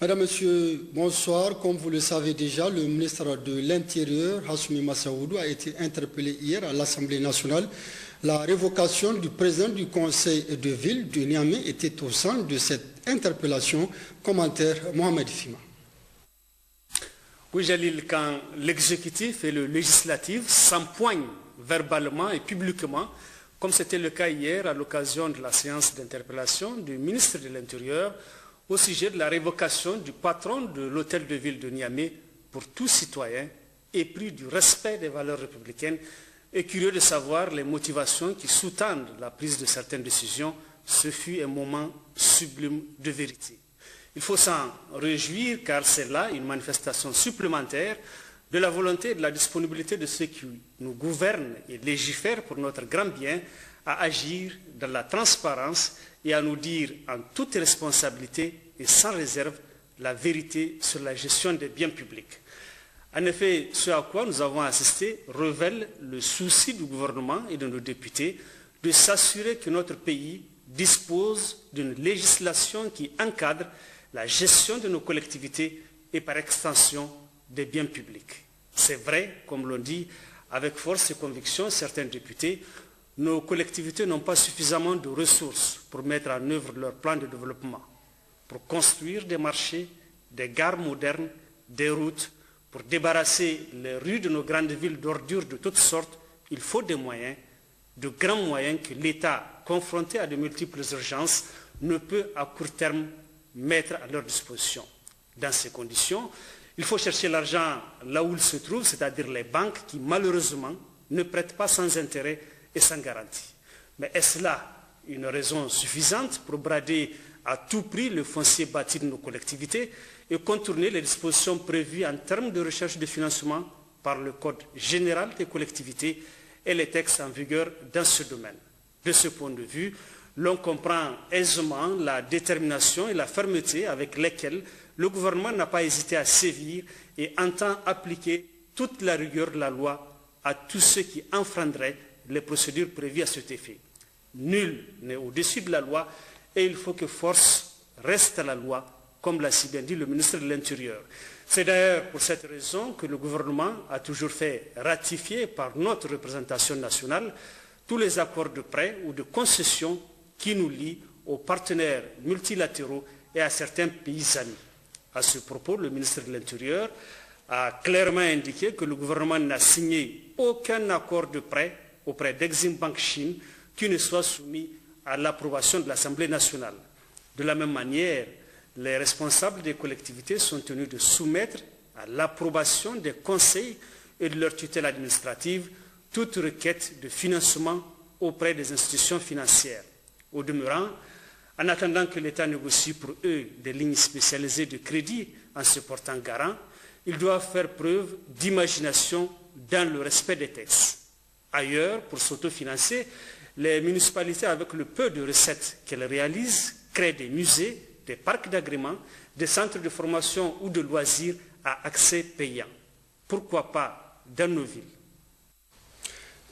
Mesdames, Messieurs, bonsoir. Comme vous le savez déjà, le ministre de l'Intérieur, Hassoumi Massaoudou, a été interpellé hier à l'Assemblée nationale. La révocation du président du conseil de ville de Niamey était au centre de cette interpellation. Commentaire Mohamed Fima. Oui, Jalil, quand l'exécutif et le législatif s'empoignent verbalement et publiquement, comme c'était le cas hier à l'occasion de la séance d'interpellation du ministre de l'Intérieur, au sujet de la révocation du patron de l'hôtel de ville de Niamey pour tout citoyen, épris du respect des valeurs républicaines et curieux de savoir les motivations qui sous-tendent la prise de certaines décisions, ce fut un moment sublime de vérité. Il faut s'en réjouir car c'est là une manifestation supplémentaire de la volonté et de la disponibilité de ceux qui nous gouvernent et légifèrent pour notre grand bien à agir dans la transparence et à nous dire en toute responsabilité et sans réserve la vérité sur la gestion des biens publics. En effet, ce à quoi nous avons assisté révèle le souci du gouvernement et de nos députés de s'assurer que notre pays dispose d'une législation qui encadre la gestion de nos collectivités et par extension des biens publics. C'est vrai, comme l'ont dit avec force et conviction certains députés, nos collectivités n'ont pas suffisamment de ressources pour mettre en œuvre leur plan de développement, pour construire des marchés, des gares modernes, des routes, pour débarrasser les rues de nos grandes villes d'ordures de toutes sortes. Il faut des moyens, de grands moyens que l'État, confronté à de multiples urgences, ne peut à court terme mettre à leur disposition. Dans ces conditions, il faut chercher l'argent là où il se trouve, c'est-à-dire les banques qui malheureusement ne prêtent pas sans intérêt et sans garantie. Mais est-ce là une raison suffisante pour brader à tout prix le foncier bâti de nos collectivités et contourner les dispositions prévues en termes de recherche de financement par le Code général des collectivités et les textes en vigueur dans ce domaine? De ce point de vue, l'on comprend aisément la détermination et la fermeté avec lesquelles le gouvernement n'a pas hésité à sévir et entend appliquer toute la rigueur de la loi à tous ceux qui enfreindraient les procédures prévues à cet effet. Nul n'est au-dessus de la loi et il faut que force reste à la loi, comme l'a si bien dit le ministre de l'Intérieur. C'est d'ailleurs pour cette raison que le gouvernement a toujours fait ratifier par notre représentation nationale tous les accords de prêt ou de concession qui nous lient aux partenaires multilatéraux et à certains pays amis. À ce propos, le ministre de l'Intérieur a clairement indiqué que le gouvernement n'a signé aucun accord de prêt auprès d'Exim Bank Chine qui ne soit soumis à l'approbation de l'Assemblée nationale. De la même manière, les responsables des collectivités sont tenus de soumettre à l'approbation des conseils et de leur tutelle administrative toute requête de financement auprès des institutions financières. Au demeurant, en attendant que l'État négocie pour eux des lignes spécialisées de crédit en se portant garant, ils doivent faire preuve d'imagination dans le respect des textes. Ailleurs, pour s'autofinancer, les municipalités, avec le peu de recettes qu'elles réalisent, créent des musées, des parcs d'agrément, des centres de formation ou de loisirs à accès payant. Pourquoi pas dans nos villes?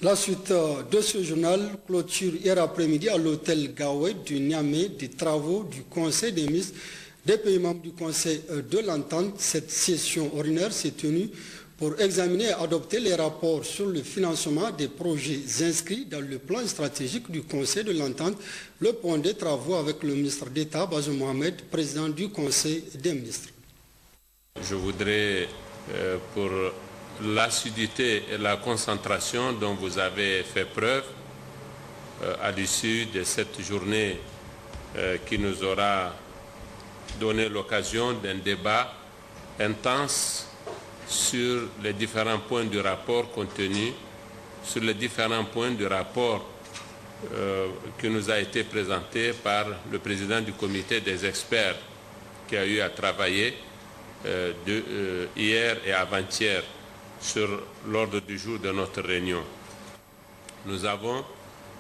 La suite de ce journal clôture hier après-midi à l'hôtel Gawé du Niamey des travaux du Conseil des ministres des pays membres du Conseil de l'Entente. Cette session ordinaire s'est tenue pour examiner et adopter les rapports sur le financement des projets inscrits dans le plan stratégique du Conseil de l'Entente. Le point des travaux avec le ministre d'État, Bazoum Mohamed, président du Conseil des ministres. Je voudrais, pour l'assiduité et la concentration dont vous avez fait preuve à l'issue de cette journée qui nous aura donné l'occasion d'un débat intense sur les différents points du rapport contenu, sur les différents points du rapport qui nous a été présenté par le président du comité des experts qui a eu à travailler hier et avant-hier sur l'ordre du jour de notre réunion. Nous avons,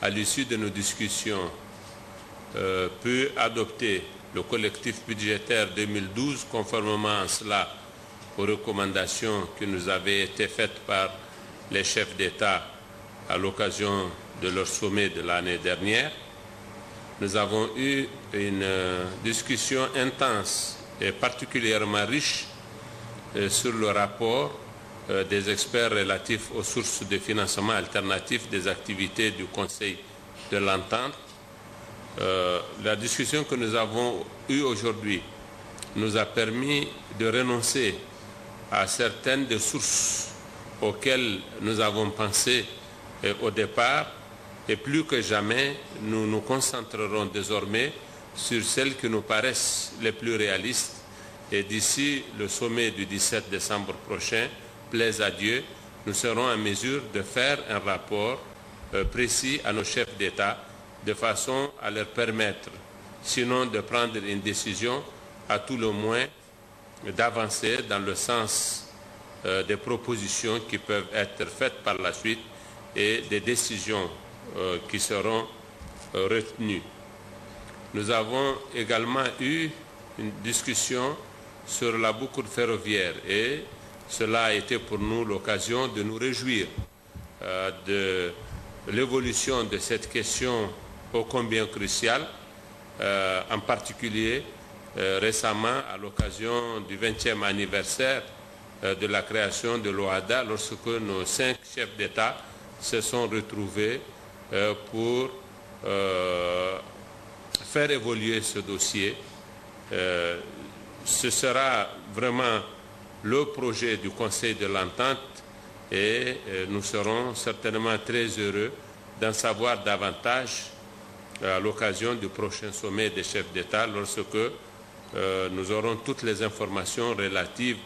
à l'issue de nos discussions, pu adopter le collectif budgétaire 2012 conformément à cela aux recommandations qui nous avaient été faites par les chefs d'État à l'occasion de leur sommet de l'année dernière. Nous avons eu une discussion intense est particulièrement riche sur le rapport des experts relatifs aux sources de financement alternatifs des activités du Conseil de l'Entente. La discussion que nous avons eue aujourd'hui nous a permis de renoncer à certaines des sources auxquelles nous avons pensé au départ, et plus que jamais, nous nous concentrerons désormais sur celles qui nous paraissent les plus réalistes. Et d'ici le sommet du 17 décembre prochain, plaise à Dieu, nous serons en mesure de faire un rapport précis à nos chefs d'État, de façon à leur permettre, sinon de prendre une décision, à tout le moins d'avancer dans le sens des propositions qui peuvent être faites par la suite et des décisions qui seront retenues. Nous avons également eu une discussion sur la boucle ferroviaire et cela a été pour nous l'occasion de nous réjouir de l'évolution de cette question ô combien cruciale, en particulier récemment à l'occasion du 20e anniversaire de la création de l'OHADA, lorsque nos 5 chefs d'État se sont retrouvés pour faire évoluer ce dossier. Ce sera vraiment le projet du Conseil de l'Entente et nous serons certainement très heureux d'en savoir davantage à l'occasion du prochain sommet des chefs d'État lorsque nous aurons toutes les informations relatives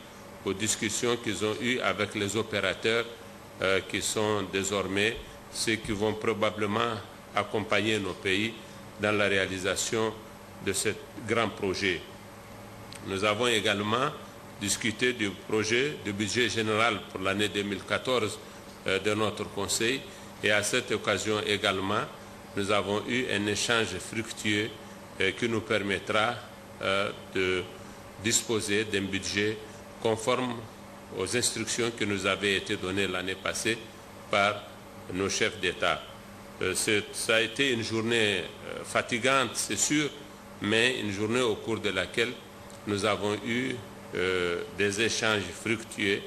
aux discussions qu'ils ont eues avec les opérateurs qui sont désormais ceux qui vont probablement accompagner nos pays dans la réalisation de ce grand projet. Nous avons également discuté du projet du budget général pour l'année 2014 de notre Conseil et à cette occasion également, nous avons eu un échange fructueux qui nous permettra de disposer d'un budget conforme aux instructions qui nous avaient été données l'année passée par nos chefs d'État. Ça a été une journée fatigante, c'est sûr, mais une journée au cours de laquelle nous avons eu des échanges fructueux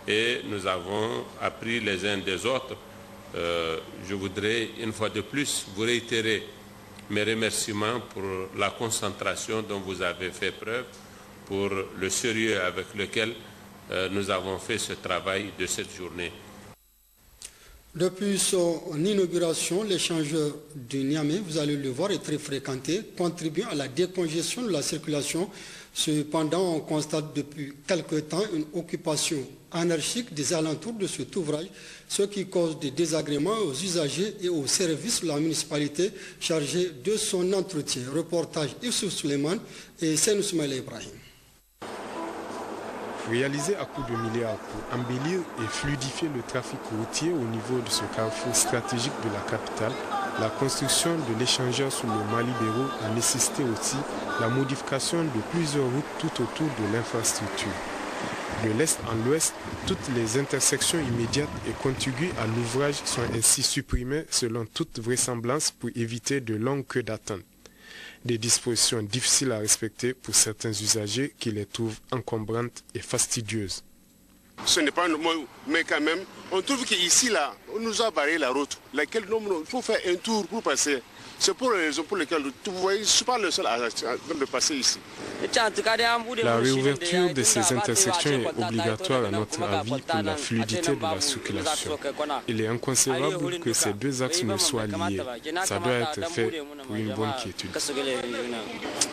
et nous avons appris les uns des autres. Je voudrais une fois de plus vous réitérer mes remerciements pour la concentration dont vous avez fait preuve, pour le sérieux avec lequel nous avons fait ce travail de cette journée. Depuis son inauguration, l'échange de Niamey, vous allez le voir, est très fréquenté, contribuant à la décongestion de la circulation. Cependant, on constate depuis quelque temps une occupation anarchique des alentours de cet ouvrage, ce qui cause des désagréments aux usagers et aux services de la municipalité chargés de son entretien. Reportage Youssouf Suleiman et Seine Soumaïla Ibrahim. Réalisé à coups de milliards pour embellir et fluidifier le trafic routier au niveau de ce carrefour stratégique de la capitale, la construction de l'échangeur sur le Mali-Béro a nécessité aussi la modification de plusieurs routes tout autour de l'infrastructure. De l'est en l'ouest, toutes les intersections immédiates et contiguës à l'ouvrage sont ainsi supprimées selon toute vraisemblance pour éviter de longues queues d'attente. Des dispositions difficiles à respecter pour certains usagers qui les trouvent encombrantes et fastidieuses. Ce n'est pas normal, mais quand même, on trouve qu'ici, là, on nous a barré la route, laquelle il faut faire un tour pour passer. C'est pour les raisons pour lesquelles, vous voyez, je ne suis pas le seul à passer ici. La réouverture de ces intersections est obligatoire à notre avis pour la fluidité de la circulation. Il est inconcevable que ces deux axes ne soient liés. Ça doit être fait pour une bonne quiétude.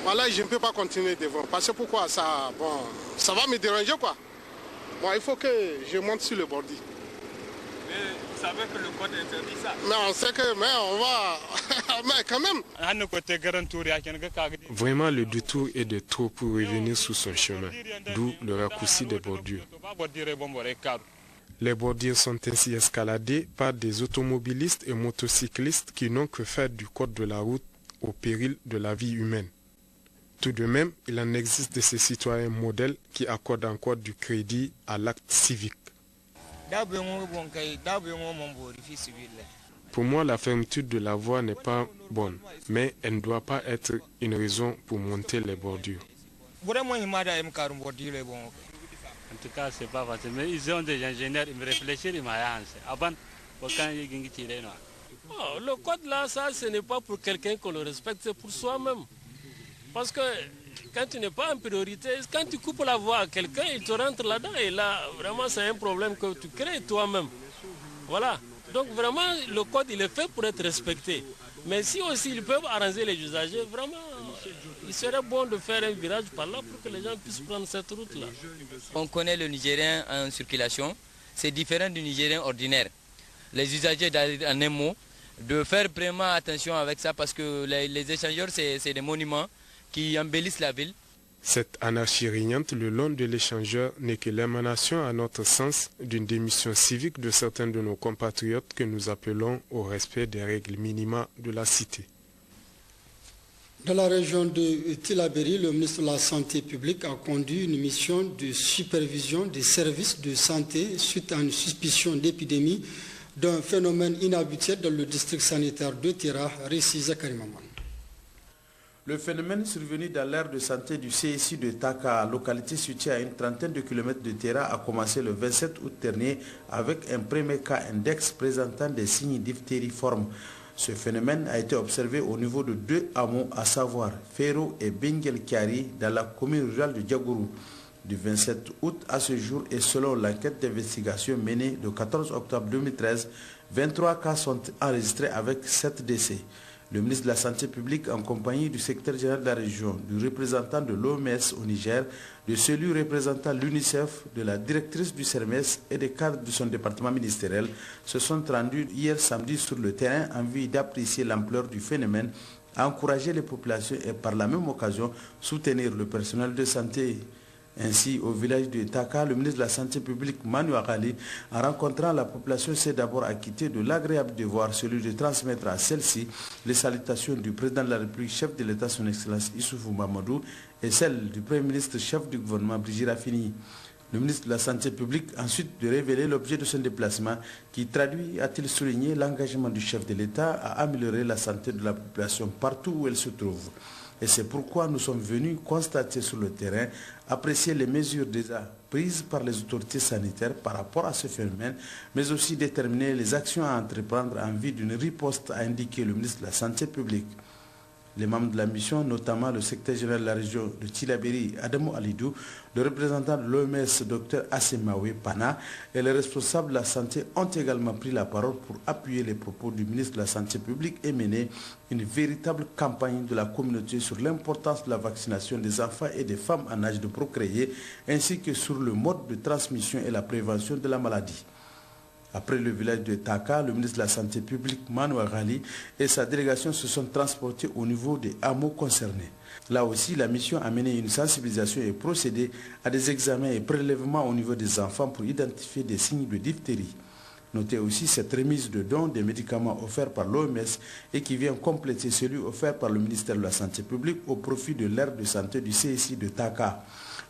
Voilà, je ne peux pas continuer devant. Parce que pourquoi ça, bon, ça va me déranger quoi. Bon, il faut que je monte sur le bordis. Mais vous savez que le code interdit ça. Mais on sait que, mais on va, mais quand même. Vraiment, le détour est de trop pour revenir sur son chemin, d'où le raccourci des bordures. Les bordures sont ainsi escaladées par des automobilistes et motocyclistes qui n'ont que faire du code de la route au péril de la vie humaine. Tout de même, il en existe de ces citoyens modèles qui accordent encore du crédit à l'acte civique. Pour moi, la fermeture de la voie n'est pas bonne, mais elle ne doit pas être une raison pour monter les bordures. tout cas, c'est pas facile. Mais ils ont des ingénieurs, ils me réfléchissent, ils m'avancent. Le code là, ça, ce n'est pas pour quelqu'un qu'on le respecte, c'est pour soi-même. Parce que quand tu n'es pas en priorité, quand tu coupes la voie à quelqu'un, il te rentre là-dedans. Et là, vraiment, c'est un problème que tu crées toi-même. Voilà. Donc vraiment, le code, il est fait pour être respecté. Mais si aussi ils peuvent arranger les usagers, vraiment, il serait bon de faire un virage par là pour que les gens puissent prendre cette route-là. On connaît le Nigérien en circulation. C'est différent du Nigérien ordinaire. Les usagers, en un mot, de faire vraiment attention avec ça parce que les échangeurs, c'est des monuments qui embellissent la ville. Cette anarchie régnante le long de l'échangeur n'est que l'émanation, à notre sens, d'une démission civique de certains de nos compatriotes que nous appelons au respect des règles minimales de la cité. Dans la région de Tillabéri, le ministre de la Santé publique a conduit une mission de supervision des services de santé suite à une suspicion d'épidémie d'un phénomène inhabituel dans le district sanitaire de Tera, récit Zakari Maman. Le phénomène survenu dans l'aire de santé du CSI de Taka, localité située à une trentaine de kilomètres de Tera, a commencé le 27 août dernier avec un premier cas index présentant des signes diphtériformes. Ce phénomène a été observé au niveau de 2 hameaux, à savoir Fero et Bengel-Kiari, dans la commune rurale de Diagourou. Du 27 août à ce jour et selon l'enquête d'investigation menée le 14 octobre 2013, 23 cas sont enregistrés avec 7 décès. Le ministre de la Santé publique, en compagnie du secrétaire général de la région, du représentant de l'OMS au Niger, de celui représentant l'UNICEF, de la directrice du CERMES et des cadres de son département ministériel, se sont rendus hier samedi sur le terrain en vue d'apprécier l'ampleur du phénomène, encourager les populations et par la même occasion soutenir le personnel de santé. Ainsi, au village de Taka, le ministre de la Santé publique, Manu Agali, en rencontrant la population, s'est d'abord acquitté de l'agréable devoir, celui de transmettre à celle-ci les salutations du président de la République, chef de l'État, son Excellence Issoufou Mamadou, et celles du Premier ministre, chef du gouvernement, Brigitte Raffini. Le ministre de la Santé publique, ensuite de révéler l'objet de son déplacement, qui traduit, a-t-il souligné, l'engagement du chef de l'État à améliorer la santé de la population partout où elle se trouve. Et c'est pourquoi nous sommes venus constater sur le terrain, apprécier les mesures déjà prises par les autorités sanitaires par rapport à ce phénomène, mais aussi déterminer les actions à entreprendre en vue d'une riposte, a indiqué le ministre de la Santé publique. Les membres de la mission, notamment le secrétaire général de la région de Tillabéri, Adamou Alidou, le représentant de l'OMS, Dr Assemawe Pana, et les responsables de la santé ont également pris la parole pour appuyer les propos du ministre de la Santé publique et mener une véritable campagne de la communauté sur l'importance de la vaccination des enfants et des femmes en âge de procréer, ainsi que sur le mode de transmission et la prévention de la maladie. Après le village de Taka, le ministre de la Santé publique, Manu Agali, et sa délégation se sont transportés au niveau des hameaux concernés. Là aussi, la mission a mené une sensibilisation et procédé à des examens et prélèvements au niveau des enfants pour identifier des signes de diphtérie. Notez aussi cette remise de dons des médicaments offerts par l'OMS et qui vient compléter celui offert par le ministère de la Santé publique au profit de l'aire de santé du CSI de Taka.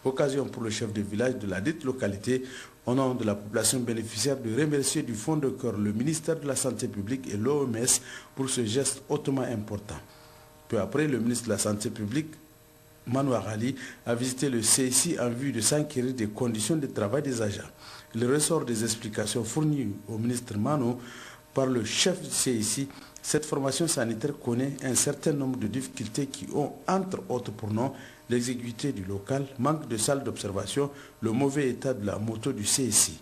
Occasion pour le chef de village de la dite localité, au nom de la population bénéficiaire, de remercier du fond de cœur le ministère de la Santé publique et l'OMS pour ce geste hautement important. Peu après, le ministre de la Santé publique, Manu Agali, a visité le CSI en vue de s'enquérir des conditions de travail des agents. Il ressort des explications fournies au ministre Manu par le chef du CSI. Cette formation sanitaire connaît un certain nombre de difficultés qui ont, entre autres pour nom, l'exiguïté du local, manque de salles d'observation, le mauvais état de la moto du CSI.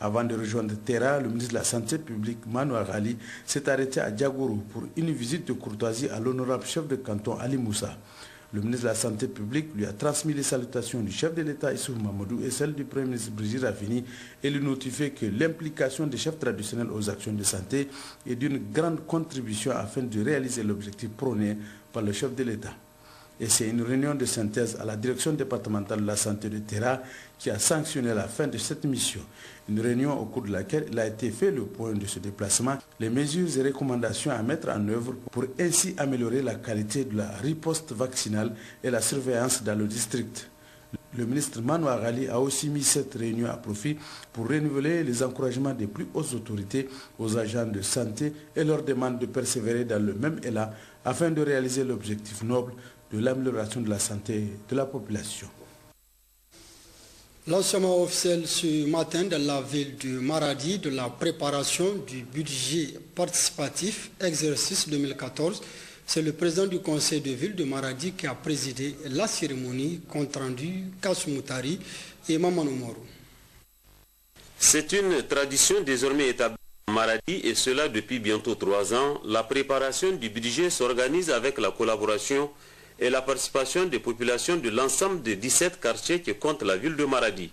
Avant de rejoindre Tera, le ministre de la Santé publique, Manu Agali, s'est arrêté à Diagourou pour une visite de courtoisie à l'honorable chef de canton Ali Moussa. Le ministre de la Santé publique lui a transmis les salutations du chef de l'État Issoufou Mamadou et celles du Premier ministre Brigitte Raffini et lui notifié que l'implication des chefs traditionnels aux actions de santé est d'une grande contribution afin de réaliser l'objectif prôné par le chef de l'État. Et c'est une réunion de synthèse à la direction départementale de la santé de Tera qui a sanctionné la fin de cette mission. Une réunion au cours de laquelle il a été fait le point de ce déplacement, les mesures et recommandations à mettre en œuvre pour ainsi améliorer la qualité de la riposte vaccinale et la surveillance dans le district. Le ministre Manu Agali a aussi mis cette réunion à profit pour renouveler les encouragements des plus hautes autorités aux agents de santé et leur demande de persévérer dans le même élan afin de réaliser l'objectif noble de l'amélioration de la santé de la population. Lancement officiel ce matin dans la ville de Maradi de la préparation du budget participatif exercice 2014. C'est le président du conseil de ville de Maradi qui a présidé la cérémonie, compte rendu Kassou Moutari et Mamadou Moro. C'est une tradition désormais établie à Maradi et cela depuis bientôt 3 ans. La préparation du budget s'organise avec la collaboration et la participation des populations de l'ensemble des 17 quartiers qui comptent la ville de Maradi.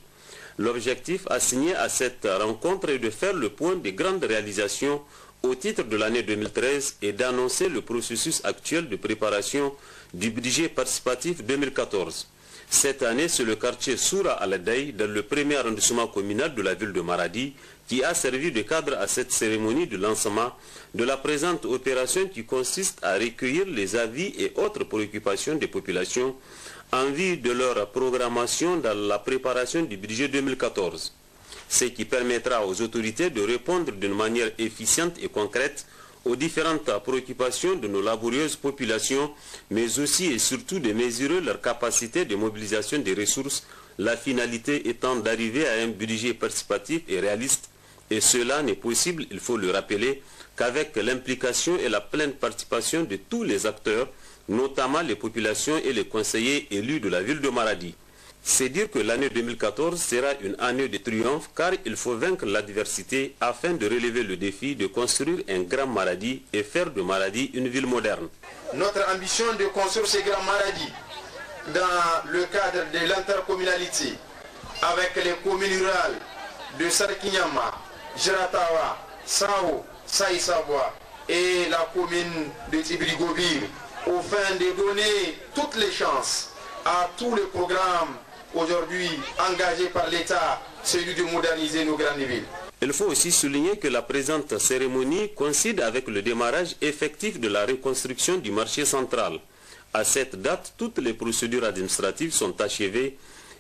L'objectif assigné à cette rencontre est de faire le point des grandes réalisations au titre de l'année 2013 et d'annoncer le processus actuel de préparation du budget participatif 2014. Cette année, c'est le quartier Soura Aladei, dans le premier arrondissement communal de la ville de Maradi, qui a servi de cadre à cette cérémonie de lancement de la présente opération qui consiste à recueillir les avis et autres préoccupations des populations en vue de leur programmation dans la préparation du budget 2014. Ce qui permettra aux autorités de répondre d'une manière efficiente et concrète aux différentes préoccupations de nos laborieuses populations, mais aussi et surtout de mesurer leur capacité de mobilisation des ressources, la finalité étant d'arriver à un budget participatif et réaliste. Et cela n'est possible, il faut le rappeler, qu'avec l'implication et la pleine participation de tous les acteurs, notamment les populations et les conseillers élus de la ville de Maradi. C'est dire que l'année 2014 sera une année de triomphe car il faut vaincre l'adversité afin de relever le défi de construire un grand Maradi et faire de Maradi une ville moderne. Notre ambition de construire ce grand Maradi dans le cadre de l'intercommunalité avec les communes rurales de Sarkinyama, Jiratawa, Sao, Saïsavoie et la commune de Tibrigobir, au fin de donner toutes les chances à tous les programmes aujourd'hui engagés par l'État, celui de moderniser nos grandes villes. Il faut aussi souligner que la présente cérémonie coïncide avec le démarrage effectif de la reconstruction du marché central. À cette date, toutes les procédures administratives sont achevées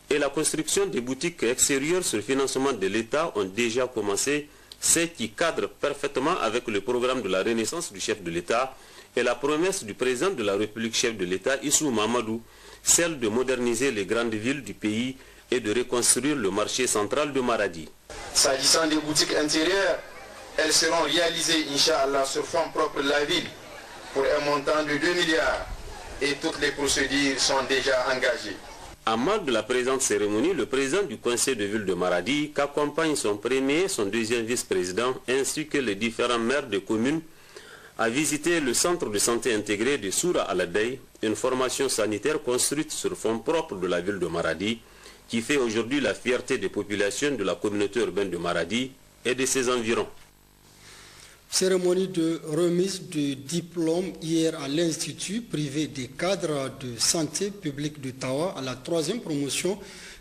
et la construction des boutiques extérieures sur financement de l'État ont déjà commencé, ce qui cadre parfaitement avec le programme de la renaissance du chef de l'État et la promesse du président de la République chef de l'État, Issou Mamadou, celle de moderniser les grandes villes du pays et de reconstruire le marché central de Maradi. S'agissant des boutiques intérieures, elles seront réalisées, Inch'Allah, sur fonds propres de la ville pour un montant de 2 milliards et toutes les procédures sont déjà engagées. En marge de la présente cérémonie, le président du conseil de ville de Maradi, qu'accompagne son premier et son deuxième vice-président, ainsi que les différents maires de communes, a visité le centre de santé intégré de Soura Aladei, une formation sanitaire construite sur fonds propres de la ville de Maradi, qui fait aujourd'hui la fierté des populations de la communauté urbaine de Maradi et de ses environs. Cérémonie de remise de diplôme hier à l'Institut privé des cadres de santé publique de Tawa à la 3e promotion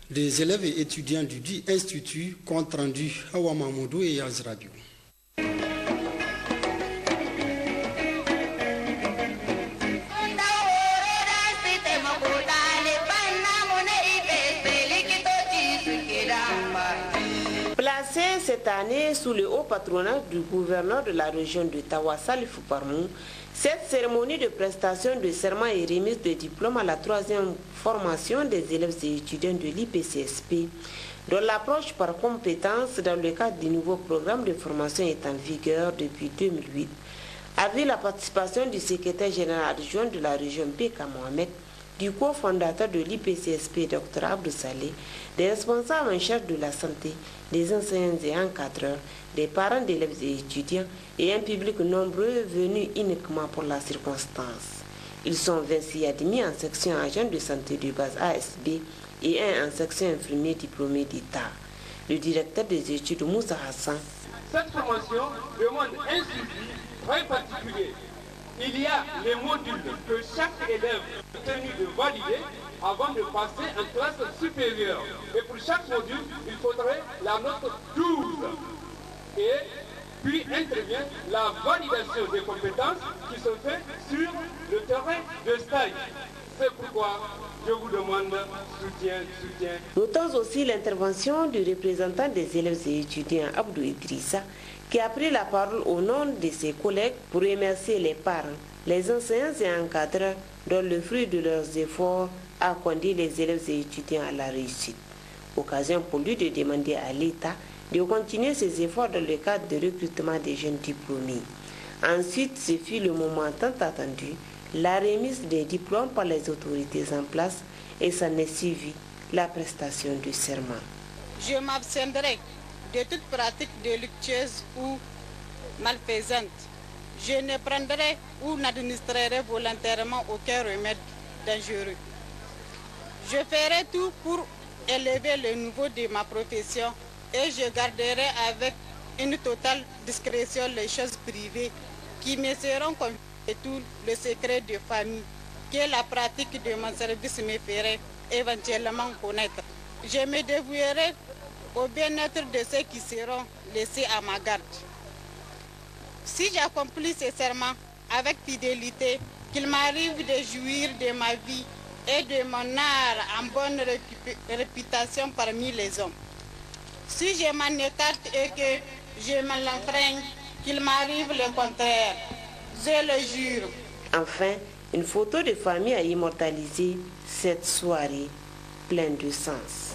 des élèves et étudiants du dit institut, compte rendu Hawa Mahmoudou et Yaz Radio. Cette année, sous le haut patronat du gouverneur de la région de Tawa, Salifou Parmou, cette cérémonie de prestation de serment et remise de diplôme à la 3e formation des élèves et étudiants de l'IPCSP, dont l'approche par compétence dans le cadre du nouveau programme de formation est en vigueur depuis 2008, a vu la participation du secrétaire général adjoint de la région Beka Mohamed, du cofondateur de l'IPCSP, Dr Abdou Saleh, des responsables en charge de la santé, des enseignants et encadreurs, des parents d'élèves et étudiants et un public nombreux venu uniquement pour la circonstance. Ils sont 26 admis en section agent de santé de base ASB et un en section infirmier diplômé d'État. Le directeur des études Moussa Hassan. Cette formation demande un suivi très particulier. Il y a les modules que chaque élève est tenu de valider avant de passer en classe supérieure. Et pour chaque module, il faudrait la note 12. Et puis intervient la validation des compétences qui sont faites sur le terrain de stage. C'est pourquoi je vous demande soutien. Notons aussi l'intervention du représentant des élèves et étudiants, Abdou Idrissa, qui a pris la parole au nom de ses collègues pour remercier les parents, les enseignants et encadreurs dont le fruit de leurs efforts a conduit les élèves et étudiants à la réussite. Occasion pour lui de demander à l'État de continuer ses efforts dans le cadre de recrutement des jeunes diplômés. Ensuite, ce fut le moment tant attendu, la remise des diplômes par les autorités en place, et s'en est suivi la prestation du serment. Je m'abstiendrai de toute pratique délictueuse ou malfaisante. Je ne prendrai ou n'administrerai volontairement aucun remède dangereux. Je ferai tout pour élever le niveau de ma profession et je garderai avec une totale discrétion les choses privées qui me seront confiées et tout le secret de famille que la pratique de mon service me ferait éventuellement connaître. Je me dévouerai au bien-être de ceux qui seront laissés à ma garde. Si j'accomplis ce serment avec fidélité, qu'il m'arrive de jouir de ma vie et de mon art en bonne réputation parmi les hommes. Si je m'en écarte et que je me l'enfreigne, qu'il m'arrive le contraire, je le jure. Enfin, une photo de famille a immortalisé cette soirée pleine de sens.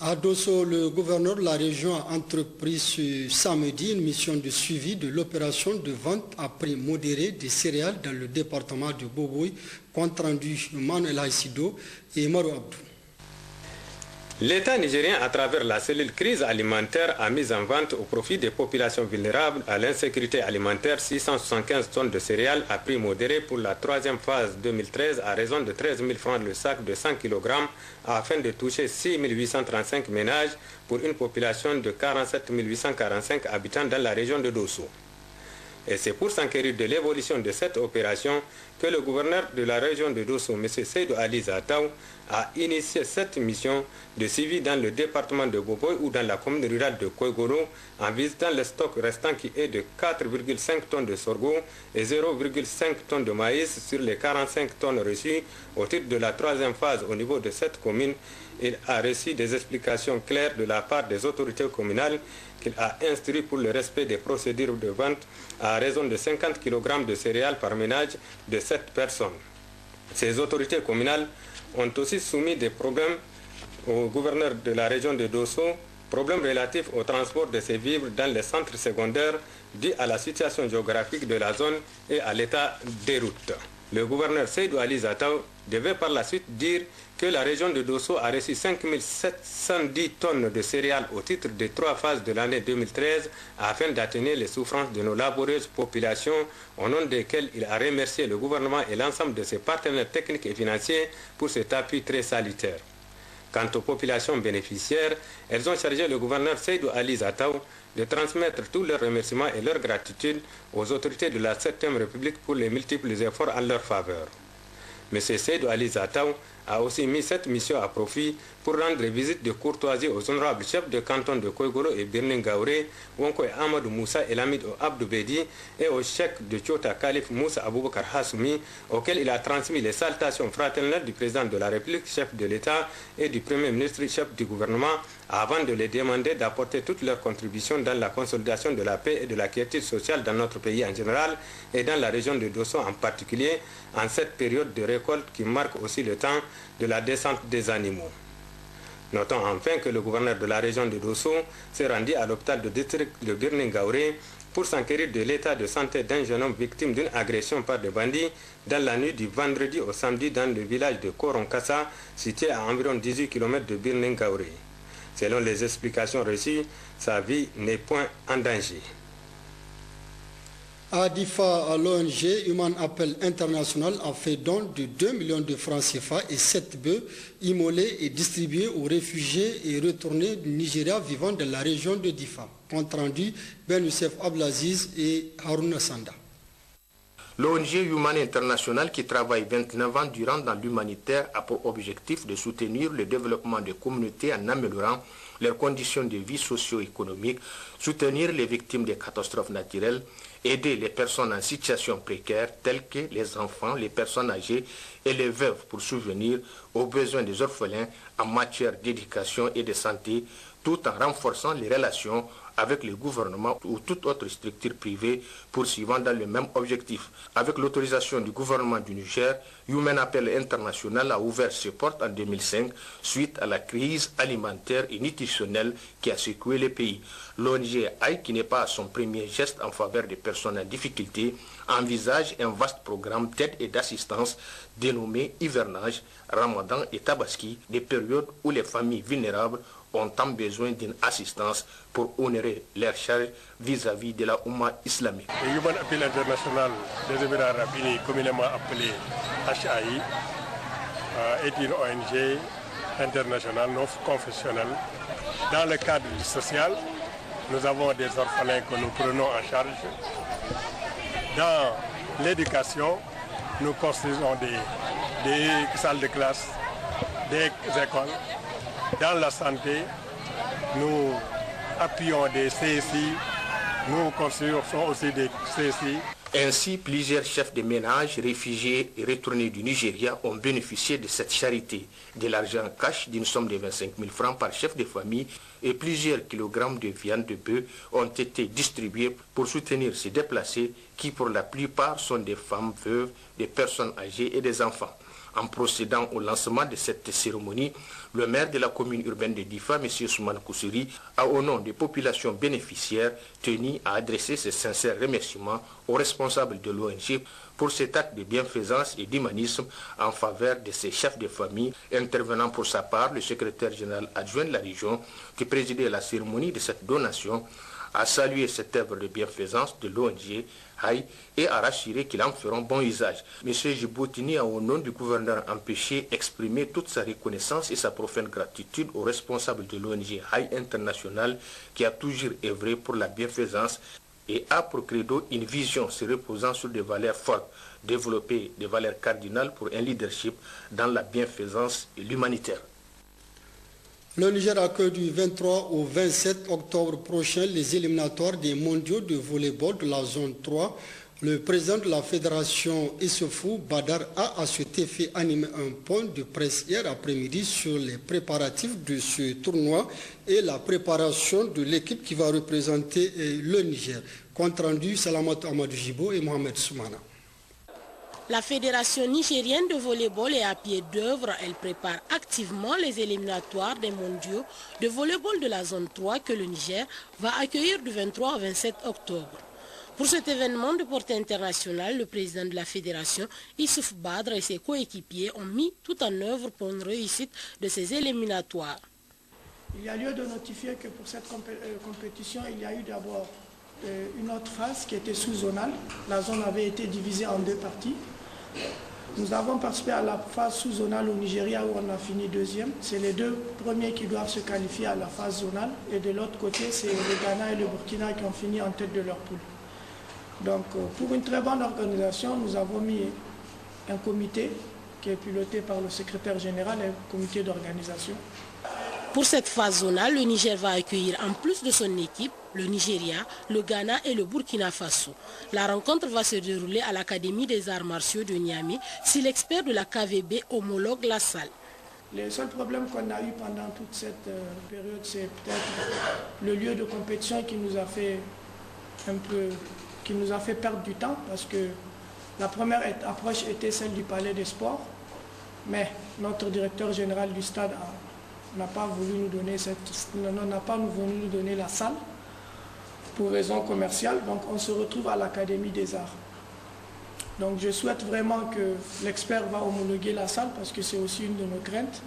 À Dosso, le gouverneur de la région a entrepris ce samedi une mission de suivi de l'opération de vente à prix modéré des céréales dans le département de Boboy, compte rendu Manuel Haïsido et Marou Abdou. L'État nigérien, à travers la cellule crise alimentaire, a mis en vente au profit des populations vulnérables à l'insécurité alimentaire 675 tonnes de céréales à prix modéré pour la troisième phase 2013 à raison de 13 000 francs le sac de 100 kg afin de toucher 6 835 ménages pour une population de 47 845 habitants dans la région de Dosso. Et c'est pour s'enquérir de l'évolution de cette opération que le gouverneur de la région de Dosso, M. Seydou Ali Zataou, a initié cette mission de suivi dans le département de Boboy ou dans la commune rurale de Koigoro en visitant le stock restant qui est de 4,5 tonnes de sorgho et 0,5 tonnes de maïs sur les 45 tonnes reçues au titre de la troisième phase au niveau de cette commune. Il a reçu des explications claires de la part des autorités communales qu'il a instruit pour le respect des procédures de vente à raison de 50 kg de céréales par ménage de 7 personnes. Ces autorités communales ont aussi soumis des problèmes au gouverneur de la région de Dosso, problèmes relatifs au transport de ces vivres dans les centres secondaires dus à la situation géographique de la zone et à l'état des routes. Le gouverneur Seydou Ali Zataou devait par la suite dire que la région de Dosso a reçu 5 710 tonnes de céréales au titre des 3 phases de l'année 2013 afin d'atténuer les souffrances de nos laborieuses populations, au nom desquelles il a remercié le gouvernement et l'ensemble de ses partenaires techniques et financiers pour cet appui très salutaire. Quant aux populations bénéficiaires, elles ont chargé le gouverneur Seydou Ali Zataou de transmettre tous leurs remerciements et leur gratitude aux autorités de la 7e République pour les multiples efforts en leur faveur. M. Seydou Ali Zataou a aussi mis cette mission à profit pour rendre visite de courtoisie aux honorables chefs de canton de Koigoro et Birnin Gaouré, Wonko Amadou Moussa et Lamid Abdou Bedi, et au cheikh de Tchota Khalif Moussa Aboubakar Hassoumi, auquel il a transmis les salutations fraternelles du président de la République, chef de l'État, et du Premier ministre, chef du gouvernement, avant de les demander d'apporter toutes leurs contributions dans la consolidation de la paix et de la quiétude sociale dans notre pays en général et dans la région de Dosso en particulier, en cette période de récolte qui marque aussi le temps de la descente des animaux. Notons enfin que le gouverneur de la région de Dosso s'est rendu à l'hôpital de district de Birnin Gaouré pour s'enquérir de l'état de santé d'un jeune homme victime d'une agression par des bandits dans la nuit du vendredi au samedi dans le village de Koronkassa, situé à environ 18 km de Birnin Gaouré. Selon les explications reçues, sa vie n'est point en danger. À Difa, l'ONG Human Appel International a fait don de 2 millions de francs CFA et 7 bœufs immolés et distribués aux réfugiés et retournés du Nigeria vivant dans la région de Difa. Compte rendu, Ben Youssef Ablaziz et Haruna Sanda. L'ONG Human International, qui travaille 29 ans durant dans l'humanitaire, a pour objectif de soutenir le développement des communautés en améliorant leurs conditions de vie socio-économique, soutenir les victimes des catastrophes naturelles, aider les personnes en situation précaire telles que les enfants, les personnes âgées et les veuves pour subvenir aux besoins des orphelins en matière d'éducation et de santé, tout en renforçant les relations avec le gouvernement ou toute autre structure privée poursuivant dans le même objectif. Avec l'autorisation du gouvernement du Niger, Human Appel International a ouvert ses portes en 2005 suite à la crise alimentaire et nutritionnelle qui a secoué le pays. L'ONG AI, qui n'est pas à son premier geste en faveur des personnes en difficulté, envisage un vaste programme d'aide et d'assistance dénommé Hivernage, Ramadan et Tabaski, des périodes où les familles vulnérables ont tant besoin d'une assistance pour honorer leurs charges vis-à-vis de la Oumma islamique. Le Human Appeal International des Émirats Arabes Unis, communément appelé HAI, est une ONG internationale non confessionnelle. Dans le cadre social, nous avons des orphelins que nous prenons en charge. Dans l'éducation, nous construisons des salles de classe, des écoles. Dans la santé, nous appuyons des CSI, nous construisons aussi des CSI. Ainsi, plusieurs chefs de ménage réfugiés et retournés du Nigeria ont bénéficié de cette charité. De l'argent cash d'une somme de 25 000 francs par chef de famille et plusieurs kilogrammes de viande de bœuf ont été distribués pour soutenir ces déplacés qui pour la plupart sont des femmes veuves, des personnes âgées et des enfants. En procédant au lancement de cette cérémonie, le maire de la commune urbaine de Difa, M. Soumane Koussouri, a au nom des populations bénéficiaires tenu à adresser ses sincères remerciements aux responsables de l'ONG pour cet acte de bienfaisance et d'humanisme en faveur de ces chefs de famille. Intervenant pour sa part, le secrétaire général adjoint de la région qui présidait la cérémonie de cette donation a salué cette œuvre de bienfaisance de l'ONG Haï et a rassuré qu'ils en feront bon usage. M. Djiboutini a au nom du gouverneur empêché exprimer toute sa reconnaissance et sa profonde gratitude aux responsables de l'ONG Haï International qui a toujours œuvré pour la bienfaisance et a pour credo une vision se reposant sur des valeurs fortes, développer des valeurs cardinales pour un leadership dans la bienfaisance et l'humanitaire. Le Niger accueille du 23 au 27 octobre prochain les éliminatoires des mondiaux de volleyball de la zone 3. Le président de la fédération Issoufou Badar a à cet effet animé un point de presse hier après-midi sur les préparatifs de ce tournoi et la préparation de l'équipe qui va représenter le Niger. Compte rendu Salamata Amadou Jibo et Mohamed Soumana. La Fédération nigérienne de volleyball est à pied d'œuvre. Elle prépare activement les éliminatoires des mondiaux de volleyball de la zone 3 que le Niger va accueillir du 23 au 27 octobre. Pour cet événement de portée internationale, le président de la fédération, Issouf Badr, et ses coéquipiers ont mis tout en œuvre pour une réussite de ces éliminatoires. Il y a lieu de notifier que pour cette compétition, il y a eu d'abord une autre phase qui était sous-zonale. La zone avait été divisée en deux parties. Nous avons participé à la phase sous-zonale au Nigeria où on a fini deuxième. C'est les deux premiers qui doivent se qualifier à la phase zonale. Et de l'autre côté, c'est le Ghana et le Burkina qui ont fini en tête de leur poule. Donc pour une très bonne organisation, nous avons mis un comité qui est piloté par le secrétaire général et un comité d'organisation. Pour cette phase zonale, le Niger va accueillir en plus de son équipe le Nigeria, le Ghana et le Burkina Faso. La rencontre va se dérouler à l'Académie des arts martiaux de Niamey si l'expert de la KVB homologue la salle. Le seul problème qu'on a eu pendant toute cette période, c'est peut-être le lieu de compétition qui nous a fait perdre du temps parce que la première approche était celle du Palais des Sports, mais notre directeur général du stade n'a pas voulu nous donner la salle pour raison commerciale, donc on se retrouve à l'Académie des Arts. Donc je souhaite vraiment que l'expert va homologuer la salle parce que c'est aussi une de nos craintes.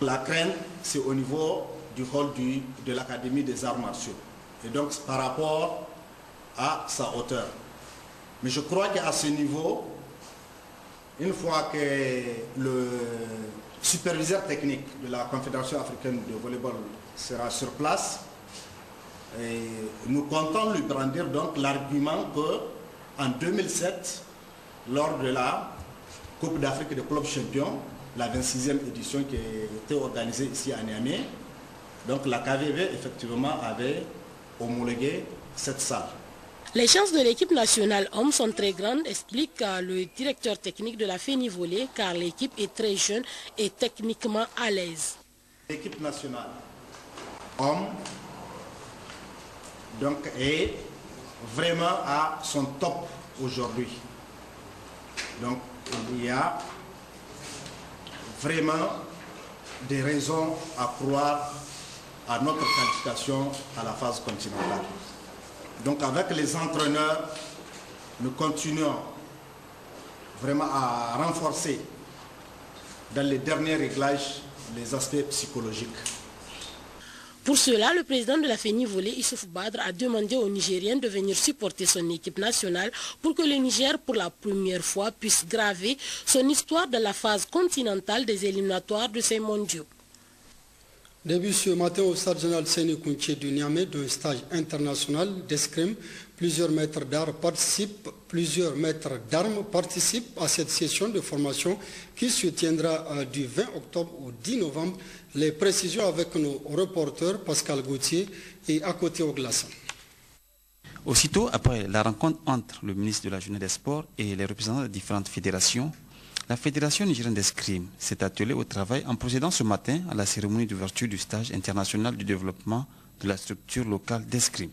La crainte, c'est au niveau du hall de l'Académie des Arts martiaux. Et donc par rapport à sa hauteur. Mais je crois qu'à ce niveau, une fois que le superviseur technique de la Confédération africaine de volleyball sera sur place, et nous comptons lui brandir donc l'argument qu'en 2007, lors de la Coupe d'Afrique des clubs champions, la 26e édition qui était organisée ici à Niamey. Donc la KVB effectivement avait homologué cette salle. Les chances de l'équipe nationale hommes sont très grandes, explique le directeur technique de la FENIVOLEY, car l'équipe est très jeune et techniquement à l'aise. L'équipe nationale hommes donc est vraiment à son top aujourd'hui. Donc il y a vraiment des raisons à croire à notre qualification à la phase continentale. Donc avec les entraîneurs, nous continuons vraiment à renforcer dans les derniers réglages les aspects psychologiques. Pour cela, le président de la FENIVOLEY, Issoufou Badr, a demandé aux Nigériens de venir supporter son équipe nationale pour que le Niger, pour la première fois, puisse graver son histoire dans la phase continentale des éliminatoires de ces mondiaux. Début ce matin au stade général Séné Kounché du Niamey d'un stage international d'escrime. Plusieurs maîtres d'armes participent à cette session de formation qui se tiendra du 20 octobre au 10 novembre. Les précisions avec nos reporters Pascal Gauthier et Akoté Oglassan. Aussitôt après la rencontre entre le ministre de la Jeunesse et des Sports et les représentants des différentes fédérations, la Fédération nigérienne d'escrime s'est attelée au travail en procédant ce matin à la cérémonie d'ouverture du stage international du développement de la structure locale d'escrime.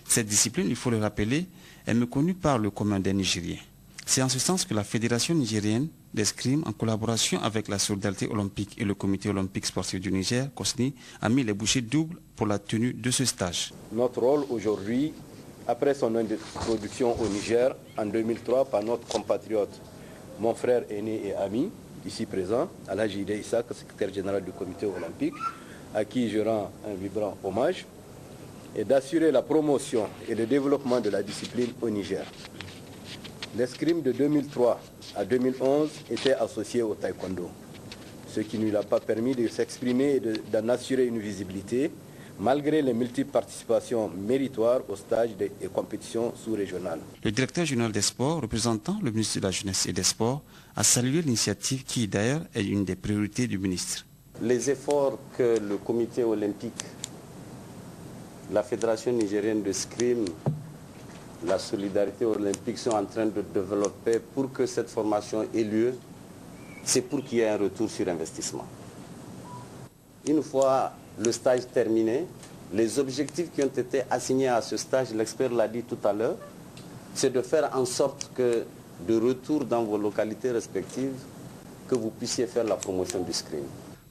Cette discipline, il faut le rappeler, est méconnue par le commun des Nigériens. C'est en ce sens que la Fédération nigérienne d'escrime, en collaboration avec la Solidarité olympique et le Comité olympique sportif du Niger, COSNI, a mis les bouchées doubles pour la tenue de ce stage. Notre rôle aujourd'hui, après son introduction au Niger en 2003 par notre compatriote, mon frère aîné et ami, ici présent, Alhaji Ide Issak, secrétaire général du Comité olympique, à qui je rends un vibrant hommage, et d'assurer la promotion et le développement de la discipline au Niger. L'escrime de 2003 à 2011 était associé au taekwondo, ce qui ne lui a pas permis de s'exprimer et d'en assurer une visibilité, malgré les multiples participations méritoires aux stages et compétitions sous-régionales. Le directeur général des sports, représentant le ministre de la Jeunesse et des Sports, a salué l'initiative qui d'ailleurs est une des priorités du ministre. Les efforts que le comité olympique, la Fédération nigérienne d'escrime, la solidarité olympique sont en train de développer pour que cette formation ait lieu, c'est pour qu'il y ait un retour sur investissement. Une fois le stage terminé, les objectifs qui ont été assignés à ce stage, l'expert l'a dit tout à l'heure, c'est de faire en sorte que de retour dans vos localités respectives, que vous puissiez faire la promotion du escrime.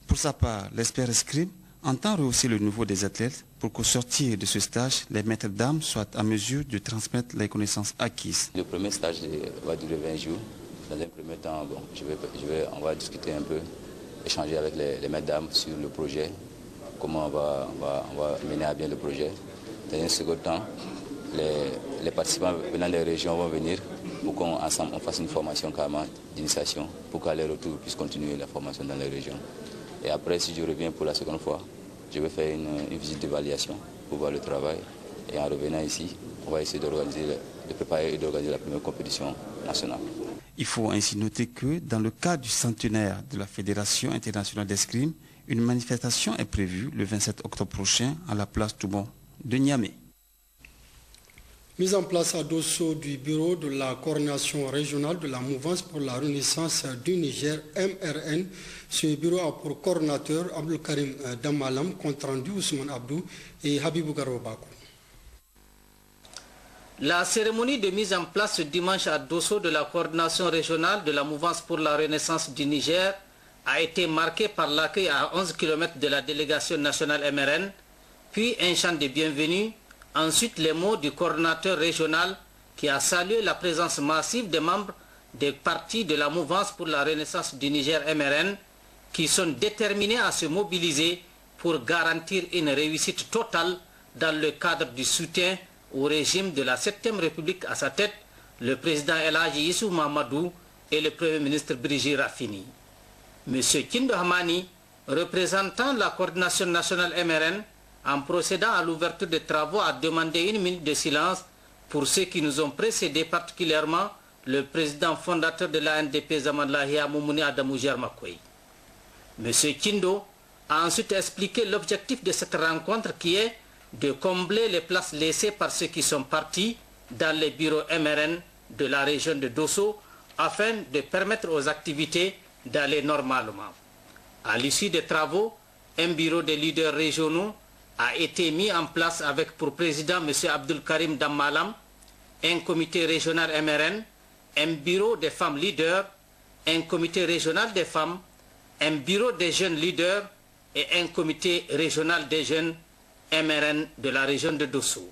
Pour sa part, l'expert escrime entend rehausser le niveau des athlètes pour qu'au sortir de ce stage, les maîtres d'armes soient à mesure de transmettre les connaissances acquises. Le premier stage va durer 20 jours. Dans un premier temps, on va discuter un peu, échanger avec les maîtres d'armes sur le projet, comment on va mener à bien le projet. Dans un second temps, les participants venant des régions vont venir pour qu'ensemble on fasse une formation carrément d'initiation pour qu'à leur retour puisse continuer la formation dans les régions. Et après, si je reviens pour la seconde fois, je vais faire une visite d'évaluation pour voir le travail. Et en revenant ici, on va essayer de préparer et d'organiser la première compétition nationale. Il faut ainsi noter que dans le cadre du centenaire de la Fédération internationale d'escrime, une manifestation est prévue le 27 octobre prochain à la place Toubon de Niamey. Mise en place à Dosso du bureau de la coordination régionale de la mouvance pour la renaissance du Niger, MRN. Ce bureau a pour coordinateur Abdul Karim Damalam, compte rendu Ousmane Abdou et Habibou Garobakou. La cérémonie de mise en place ce dimanche à Dosso de la coordination régionale de la mouvance pour la renaissance du Niger a été marquée par l'accueil à 11 km de la délégation nationale MRN, puis un chant de bienvenue. Ensuite, les mots du coordinateur régional qui a salué la présence massive des membres des partis de la mouvance pour la renaissance du Niger MRN qui sont déterminés à se mobiliser pour garantir une réussite totale dans le cadre du soutien au régime de la 7e République à sa tête, le président El Hadji Issou Mahamadou et le Premier ministre Brigitte Raffini. M. Kindo Hamani, représentant la coordination nationale MRN, en procédant à l'ouverture des travaux, a demandé 1 minute de silence pour ceux qui nous ont précédés, particulièrement le président fondateur de l'ANDP Zamanlahia Moumouni Adamou Germakoui. M. Kindo a ensuite expliqué l'objectif de cette rencontre qui est de combler les places laissées par ceux qui sont partis dans les bureaux MRN de la région de Dosso afin de permettre aux activités d'aller normalement. À l'issue des travaux, un bureau des leaders régionaux a été mis en place avec pour président M. Abdul Karim Dammalam, un comité régional MRN, un bureau des femmes leaders, un comité régional des femmes, un bureau des jeunes leaders et un comité régional des jeunes MRN de la région de Dosso.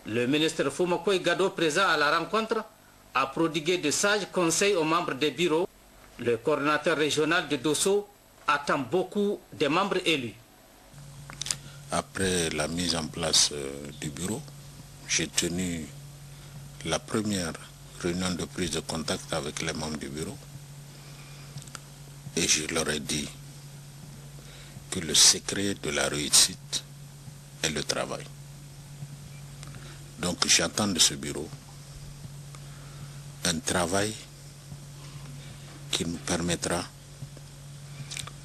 Le ministre Fumakoy Gado, présent à la rencontre, a prodigué de sages conseils aux membres des bureaux. Le coordinateur régional de Dosso attend beaucoup des membres élus. Après la mise en place du bureau, j'ai tenu la première réunion de prise de contact avec les membres du bureau et je leur ai dit que le secret de la réussite est le travail. Donc j'attends de ce bureau un travail qui nous permettra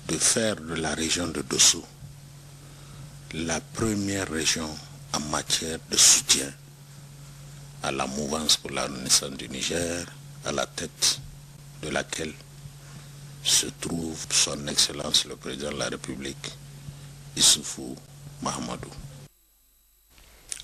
de faire de la région de Dosso la première région en matière de soutien à la mouvance pour la renaissance du Niger, à la tête de laquelle se trouve son Excellence le Président de la République, Issoufou Mahamadou.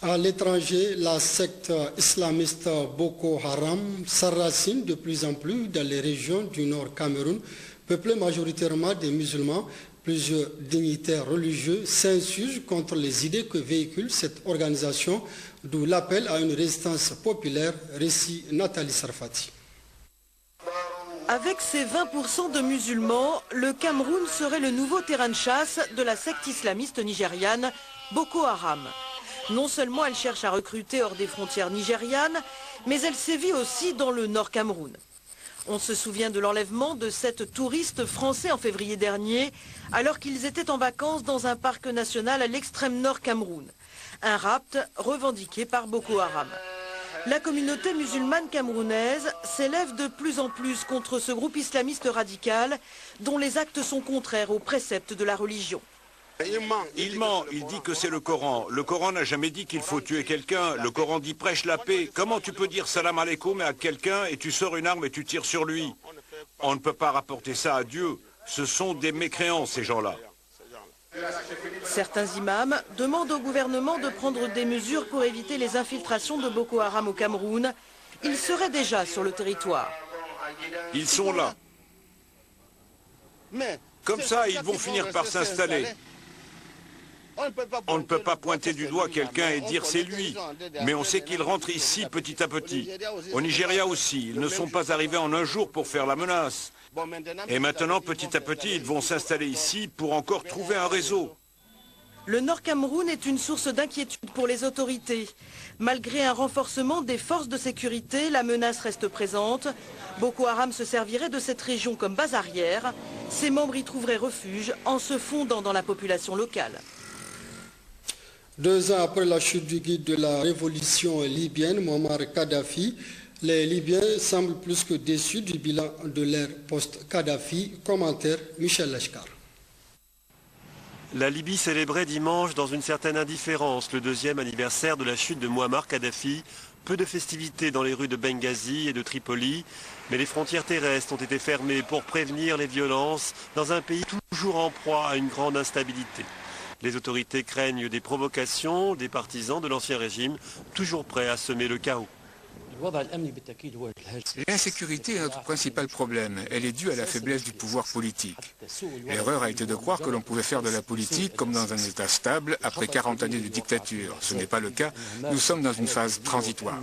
À l'étranger, la secte islamiste Boko Haram s'enracine de plus en plus dans les régions du nord Cameroun, peuplées majoritairement des musulmans. Plusieurs dignitaires religieux s'insurgent contre les idées que véhicule cette organisation, d'où l'appel à une résistance populaire. Récit Nathalie Sarfati. Avec ses 20% de musulmans, le Cameroun serait le nouveau terrain de chasse de la secte islamiste nigériane Boko Haram. Non seulement elle cherche à recruter hors des frontières nigérianes, mais elle sévit aussi dans le nord Cameroun. On se souvient de l'enlèvement de 7 touristes français en février dernier, alors qu'ils étaient en vacances dans un parc national à l'extrême nord Cameroun. Un rapt revendiqué par Boko Haram. La communauté musulmane camerounaise s'élève de plus en plus contre ce groupe islamiste radical, dont les actes sont contraires aux préceptes de la religion. Il ment, il dit que c'est le Coran. Le Coran n'a jamais dit qu'il faut tuer quelqu'un. Le Coran dit prêche la paix. Comment tu peux dire salam alaikum à quelqu'un et tu sors une arme et tu tires sur lui? On ne peut pas rapporter ça à Dieu. Ce sont des mécréants, ces gens-là. Certains imams demandent au gouvernement de prendre des mesures pour éviter les infiltrations de Boko Haram au Cameroun. Ils seraient déjà sur le territoire. Ils sont là. Comme ça, ils vont finir par s'installer. On ne peut pas pointer du doigt quelqu'un et dire c'est lui, mais on sait qu'il rentre ici petit à petit. Au Nigeria aussi, ils ne sont pas arrivés en un jour pour faire la menace. Et maintenant, petit à petit, ils vont s'installer ici pour encore trouver un réseau. Le Nord Cameroun est une source d'inquiétude pour les autorités. Malgré un renforcement des forces de sécurité, la menace reste présente. Boko Haram se servirait de cette région comme base arrière. Ses membres y trouveraient refuge en se fondant dans la population locale. 2 ans après la chute du guide de la révolution libyenne, Muammar Kadhafi, les Libyens semblent plus que déçus du bilan de l'ère post-Kadhafi. Commentaire Michel Lachkar. La Libye célébrait dimanche dans une certaine indifférence le 2e anniversaire de la chute de Muammar Kadhafi. Peu de festivités dans les rues de Benghazi et de Tripoli, mais les frontières terrestres ont été fermées pour prévenir les violences dans un pays toujours en proie à une grande instabilité. Les autorités craignent des provocations des partisans de l'ancien régime, toujours prêts à semer le chaos. L'insécurité est notre principal problème. Elle est due à la faiblesse du pouvoir politique. L'erreur a été de croire que l'on pouvait faire de la politique comme dans un État stable après 40 années de dictature. Ce n'est pas le cas. Nous sommes dans une phase transitoire.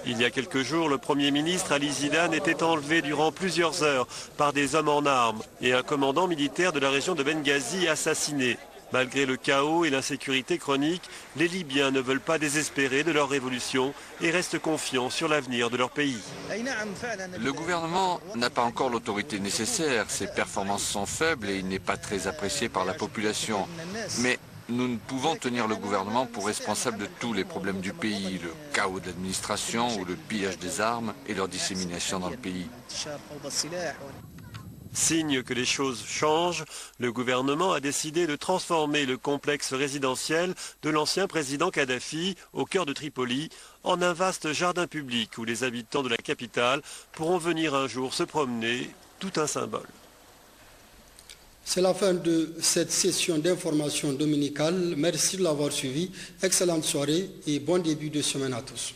Il y a quelques jours, le Premier ministre Ali Zidane était enlevé durant plusieurs heures par des hommes en armes et un commandant militaire de la région de Benghazi assassiné. Malgré le chaos et l'insécurité chronique, les Libyens ne veulent pas désespérer de leur révolution et restent confiants sur l'avenir de leur pays. Le gouvernement n'a pas encore l'autorité nécessaire, ses performances sont faibles et il n'est pas très apprécié par la population. Mais Nous ne pouvons tenir le gouvernement pour responsable de tous les problèmes du pays, le chaos de l'administration ou le pillage des armes et leur dissémination dans le pays. Signe que les choses changent, le gouvernement a décidé de transformer le complexe résidentiel de l'ancien président Kadhafi au cœur de Tripoli en un vaste jardin public où les habitants de la capitale pourront venir un jour se promener, tout un symbole. C'est la fin de cette session d'information dominicale. Merci de l'avoir suivi. Excellente soirée et bon début de semaine à tous.